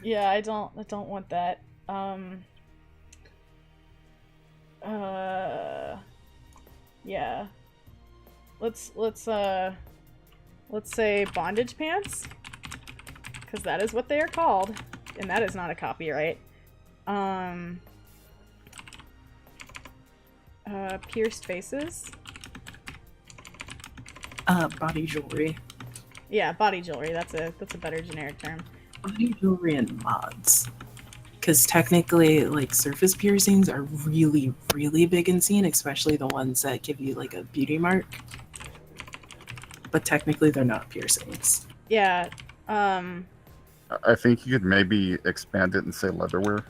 Yeah, I don't want that. Uh yeah. Let's say bondage pants, because that is what they are called, and that is not a copyright. Um Pierced faces. Body jewelry. Yeah, body jewelry. That's a better generic term. Body jewelry and mods. Because technically, like, surface piercings are really, really big in scene, especially the ones that give you like a beauty mark. But technically, they're not piercings. Yeah. Um I think you could maybe expand it and say leatherwear.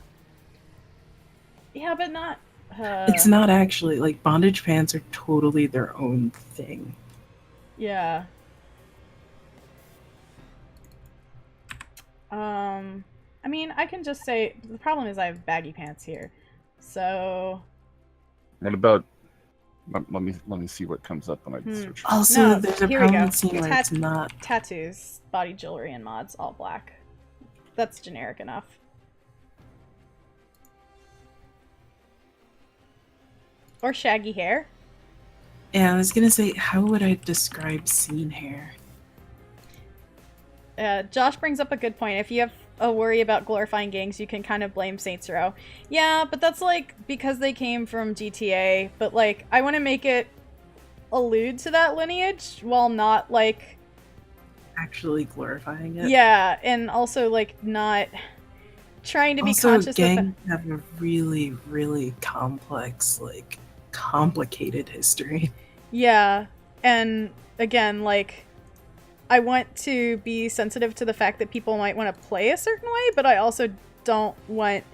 yeah, but not It's not actually like bondage pants are totally their own thing. yeah. I mean, I can just say the problem is I have baggy pants here. So What about? Let me see what comes up when I search. Also, no, there's a here we problem go. with scene where it's not. Tattoos, body jewelry, and mods, all black. That's generic enough. Or shaggy hair. Yeah, I was gonna say, how would I describe scene hair? Josh brings up a good point. If you have a worry about glorifying gangs, you can kind of blame Saints Row. Yeah, but that's like because they came from GTA. But like, I want to make it allude to that lineage while not like Actually glorifying it. yeah, and also like not trying to be Also, conscious of gangs have a really, really complex, like, complicated history. yeah, and again, like I want to be sensitive to the fact that people might want to play a certain way, but I also don't want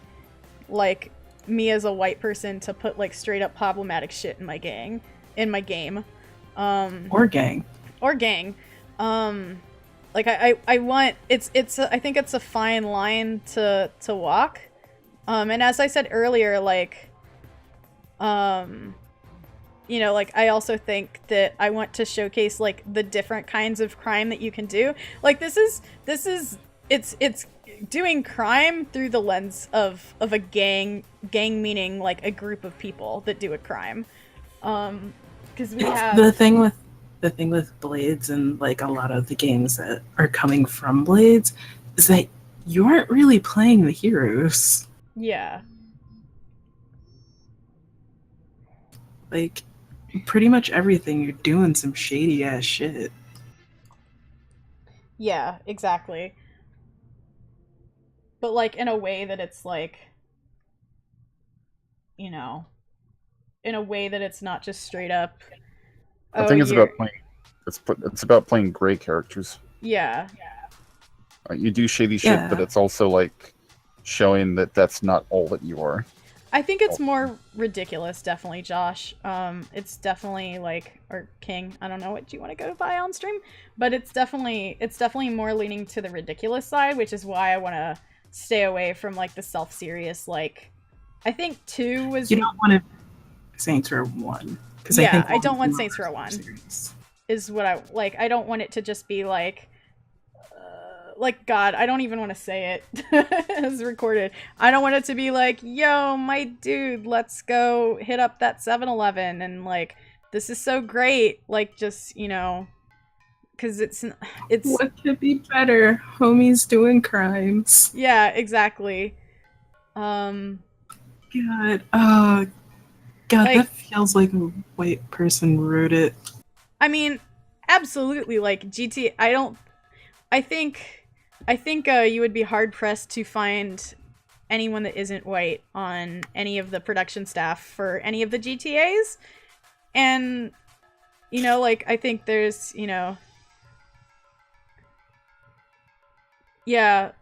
like me as a white person to put like straight up problematic shit in my game. Or gang. Or gang. Like I want I think it's a fine line to walk. And as I said earlier, like you know, like I also think that I want to showcase like the different kinds of crime that you can do. Like this is it's doing crime through the lens of a gang meaning like a group of people that do a crime. Because we have The thing with Blades and like a lot of the games that are coming from Blades is that you aren't really playing the heroes. yeah. Like, pretty much everything you're doing some shady ass shit. Yeah, exactly. But like in a way that it's like, you know, in a way that it's not just straight up. I Oh, think it's you're about playing. It's about playing gray characters. yeah, You do shady shit, Yeah. but it's also like showing that that's not all that you are. I think it's more ridiculous, definitely, Josh. It's definitely like, or King. I don't know what you want to go by on stream, but it's definitely more leaning to the ridiculous side, which is why I want to stay away from like the self-serious. Like, I think 2 was You don't want to Saints Row 1. Because yeah, think I don't want more Saints Row 1. serious. Is what I like. I don't want it to just be like God, I don't even want to say it as recorded. I don't want it to be like, yo, my dude, let's go hit up that 7-Eleven and like, this is so great. Like, just, you know, because it's What could be better? Homies doing crimes. yeah, exactly. God, oh God, Like, that feels like a white person wrote it. I mean, absolutely. Like GT, I think you would be hard pressed to find anyone that isn't white on any of the production staff for any of the GTAs. And, you know, like, I think there's, you know... Yeah.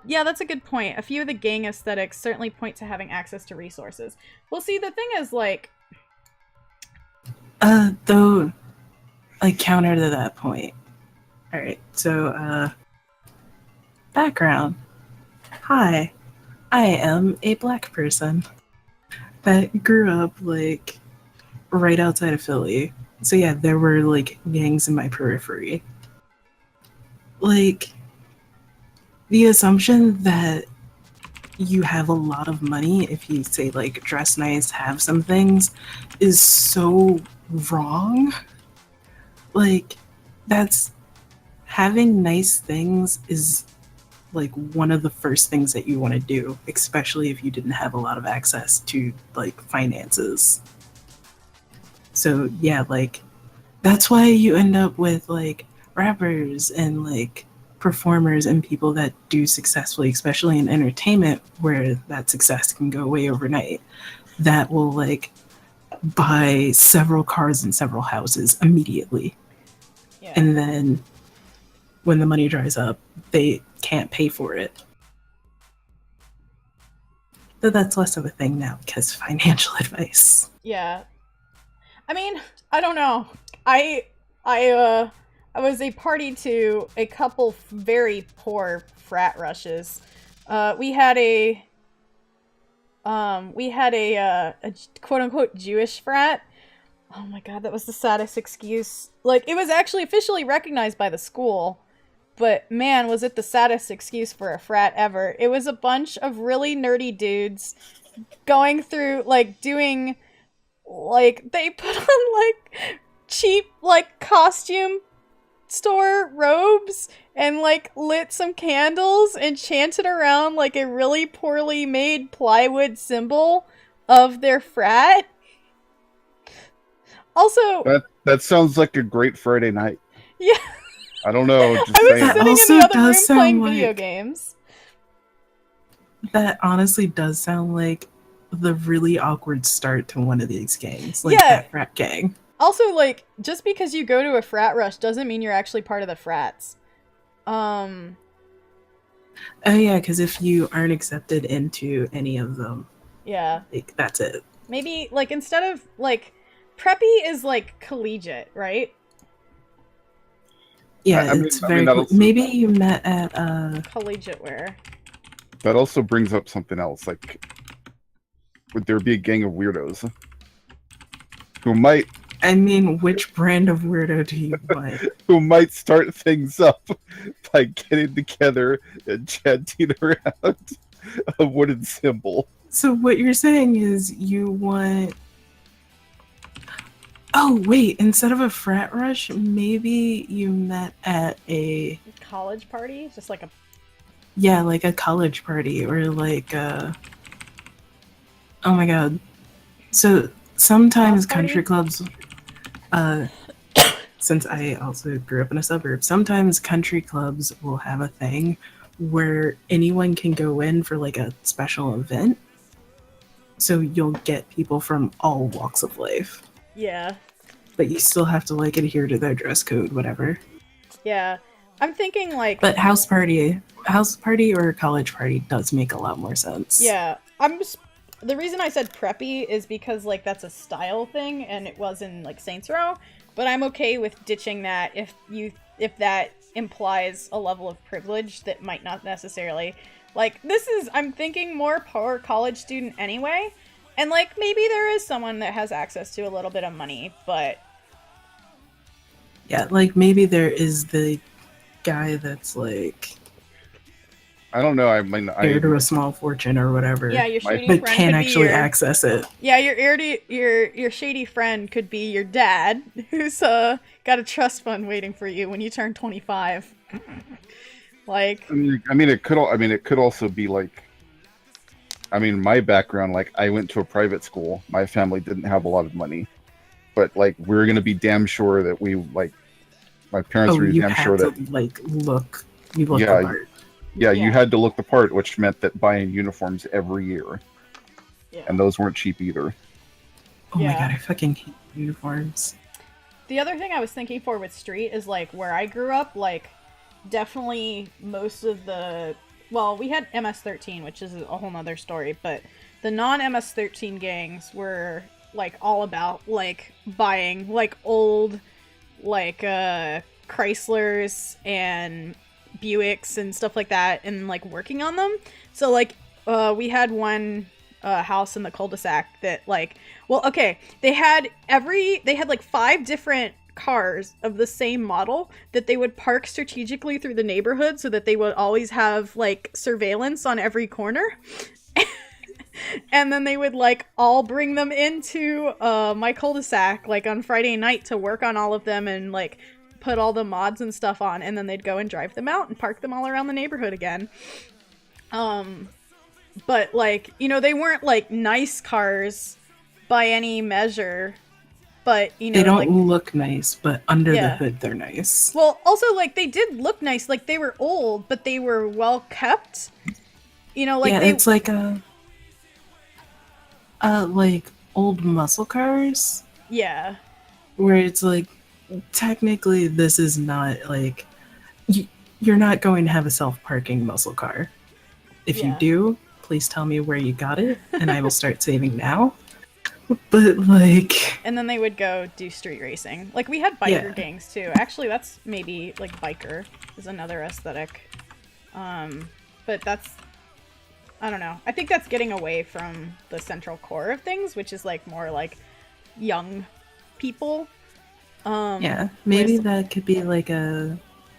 Yeah, that's a good point. A few of the gang aesthetics certainly point to having access to resources. Well, see, the thing is, like... Though, like, counter to that point. Alright, so, background. Hi, I am a black person that grew up, like, right outside of Philly. So yeah, there were, like, gangs in my periphery. Like, the assumption that you have a lot of money if you say like dress nice, have some things, is so wrong. Like, that's having nice things is like one of the first things that you want to do, especially if you didn't have a lot of access to like finances. So yeah, like that's why you end up with like rappers and like performers and people that do successfully, especially in entertainment where that success can go away overnight, that will like buy several cars and several houses immediately. Yeah. And then when the money dries up, they can't pay for it. But that's less of a thing now because financial advice. Yeah. I mean, I don't know. I was a party to a couple very poor frat rushes. We had a quote unquote Jewish frat. Oh my god, that was the saddest excuse. Like, it was actually officially recognized by the school, but man, was it the saddest excuse for a frat ever. It was a bunch of really nerdy dudes going through, like, doing, like, they put on, like, cheap, like, costume store robes and, like, lit some candles and chanted around, like, a really poorly made plywood symbol of their frat. Also, that sounds like a great Friday night. yeah. I don't know. Just I was saying. sitting in Also the other room does sound playing video like- games. That honestly does sound like the really awkward start to one of these gangs, like Yeah. that frat gang. Also, like, just because you go to a frat rush doesn't mean you're actually part of the frats. Oh yeah, because if you aren't accepted into any of them, Yeah. like that's it. Maybe, like, instead of, like, preppy is, like, collegiate, right? Yeah, I mean- it's I very mean, cool. that'll- Maybe you met at Collegiate wear. That also brings up something else. Like, would there be a gang of weirdos who might I mean, which brand of weirdo do you want? start things up by getting together and chanting around a wooden symbol? So what you're saying is you want. Oh wait, instead of a frat rush, maybe you met at a College party? Just like a... like a college party or like a. Oh my god. So sometimes House party? country clubs since I also grew up in a suburb, sometimes country clubs will have a thing where anyone can go in for like a special event. So you'll get people from all walks of life. Yeah. But you still have to like adhere to their dress code, whatever. Yeah. I'm thinking, like... But house party or college party does make a lot more sense. Yeah. The reason I said preppy is because, like, that's a style thing, and it was in, like, Saints Row, but I'm okay with ditching that if that implies a level of privilege that might not necessarily... Like, I'm thinking more poor college student anyway, and, like, maybe there is someone that has access to a little bit of money, but... Yeah, like, maybe there is the guy that's, like... I don't know. I mean, heir to a small fortune or whatever. Yeah, your shady but friend can't could actually be your... access it. Yeah, your shady friend could be your dad, who's got a trust fund waiting for you when you turn 25. Like, I mean, it could also be like, I mean, my background, like, I went to a private school. My family didn't have a lot of money, but like, we're gonna be damn sure that we like, my parents were you damn had sure to, that like, look the part. Yeah, you Yeah. had to look the part, which meant that buying uniforms every year, yeah. and those weren't cheap either. Oh my Yeah. god, I fucking hate uniforms. The other thing I was thinking for with street is, like, where I grew up, like, definitely most of the... Well, we had MS-13, which is a whole nother story, but the non-MS-13 gangs were, like, all about, like, buying, like, old, like, Chryslers and Buicks and stuff like that, and, like, working on them. So, like, we had one house in the cul-de-sac that, like... Well, okay, they had like 5 different cars of the same model that they would park strategically through the neighborhood so that they would always have like surveillance on every corner. And then they would like all bring them into my cul-de-sac like on Friday night to work on all of them and like put all the mods and stuff on, and then they'd go and drive them out and park them all around the neighborhood again. But like, you know, they weren't like nice cars by any measure, but you know, they don't like, look nice, but under the hood they're nice. Well, also like they did look nice, like they were old, but they were well kept. You know, like it's like like old muscle cars. Yeah. Where it's like, technically this is not like, you're not going to have a self-parking muscle car. If you do, please tell me where you got it, and I will start saving now. But like... And then they would go do street racing. Like, we had biker gangs, too. Actually, that's maybe, like, biker is another aesthetic. But that's... I don't know. I think that's getting away from the central core of things, which is, like, more, like, young people. Maybe that could be, like, a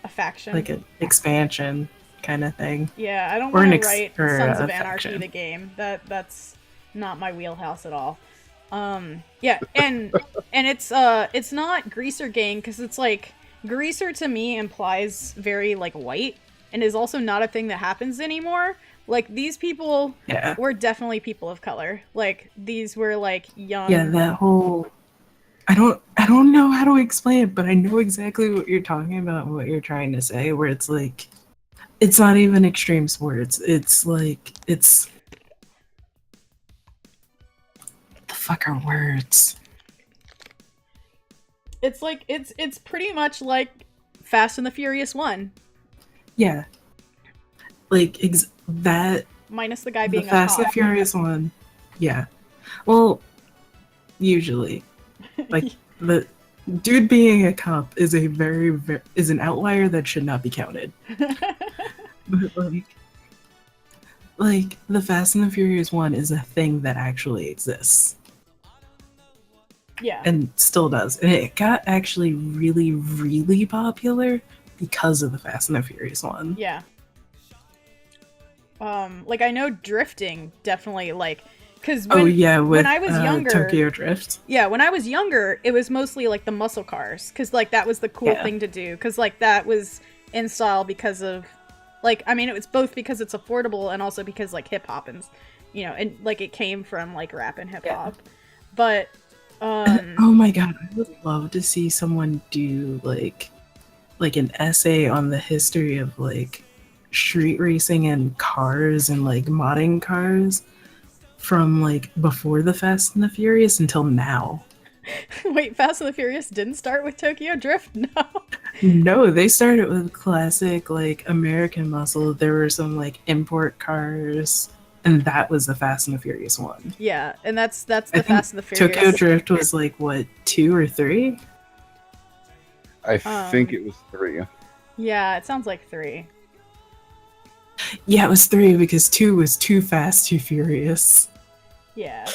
faction. Like an expansion kind of thing. Yeah, I don't want to write Sons of Anarchy the game. That's not my wheelhouse at all. Yeah, and it's not Greaser Gang, because it's like, Greaser to me implies very, like, white, and is also not a thing that happens anymore. Like, these people were definitely people of color. Like, these were, like, young... Yeah, that whole... I don't know how to explain it, but I know exactly what you're talking about and what you're trying to say, where it's like, it's not even extreme sports. It's like, it's... What the fuck are words? It's like, it's pretty much like Fast and the Furious 1. Yeah. Like, that... Minus the guy being the Fast and Furious 1. Yeah. Well, usually. Like, the dude being a cop is a is an outlier that should not be counted. But like the Fast and the Furious 1 is a thing that actually exists. Yeah. And still does. And it got actually really, really popular because of the Fast and the Furious 1. Yeah. Like, I know drifting definitely, like, because when I was younger, Tokyo Drift. Yeah, when I was younger, it was mostly like the muscle cars, because like that was the cool thing to do, because like that was in style because of, like, I mean, it was both because it's affordable and also because like hip hop and, you know, and like it came from like rap and hip hop, but oh my god, I would love to see someone do like an essay on the history of like street racing and cars and like modding cars. From, like, before the Fast and the Furious until now. Wait, Fast and the Furious didn't start with Tokyo Drift? No. No, they started with classic, like, American muscle. There were some, like, import cars, and that was the Fast and the Furious 1. Yeah, and that's the Fast and the Furious. Tokyo Drift was, like, what, 2 or 3? I think it was 3. Yeah, it sounds like 3. Yeah, it was 3 because 2 was Too Fast, Too Furious. Yeah.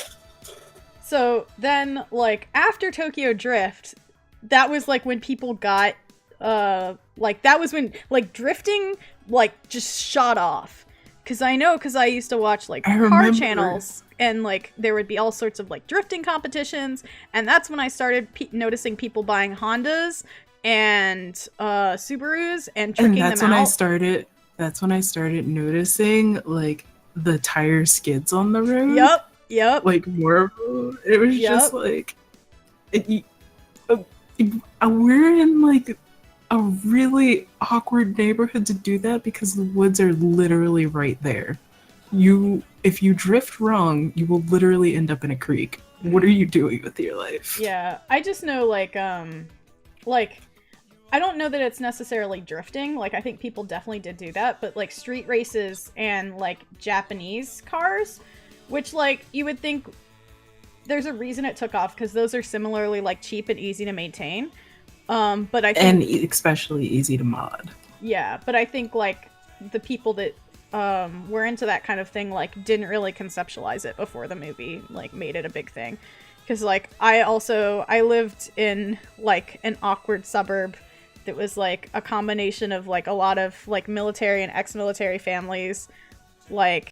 So then, like, after Tokyo Drift, that was, like, when people got, like, that was when, like, drifting, like, just shot off. Because I used to watch, like, car channels, and, like, there would be all sorts of, like, drifting competitions, and that's when I started noticing people buying Hondas and Subarus and tricking them out. That's when I started noticing, like, the tire skids on the road. Yep. Like, more. It was just like, we're in like a really awkward neighborhood to do that because the woods are literally right there. If you drift wrong, you will literally end up in a creek. What are you doing with your life? Yeah, I just know like I don't know that it's necessarily drifting. Like, I think people definitely did do that, but like street races and like Japanese cars, which like you would think there's a reason it took off, because those are similarly like cheap and easy to maintain. But I think, and especially easy to mod. Yeah, but I think like the people that were into that kind of thing like didn't really conceptualize it before the movie like made it a big thing. Because, like, I lived in, like, an awkward suburb that was, like, a combination of, like, a lot of, like, military and ex-military families. Like,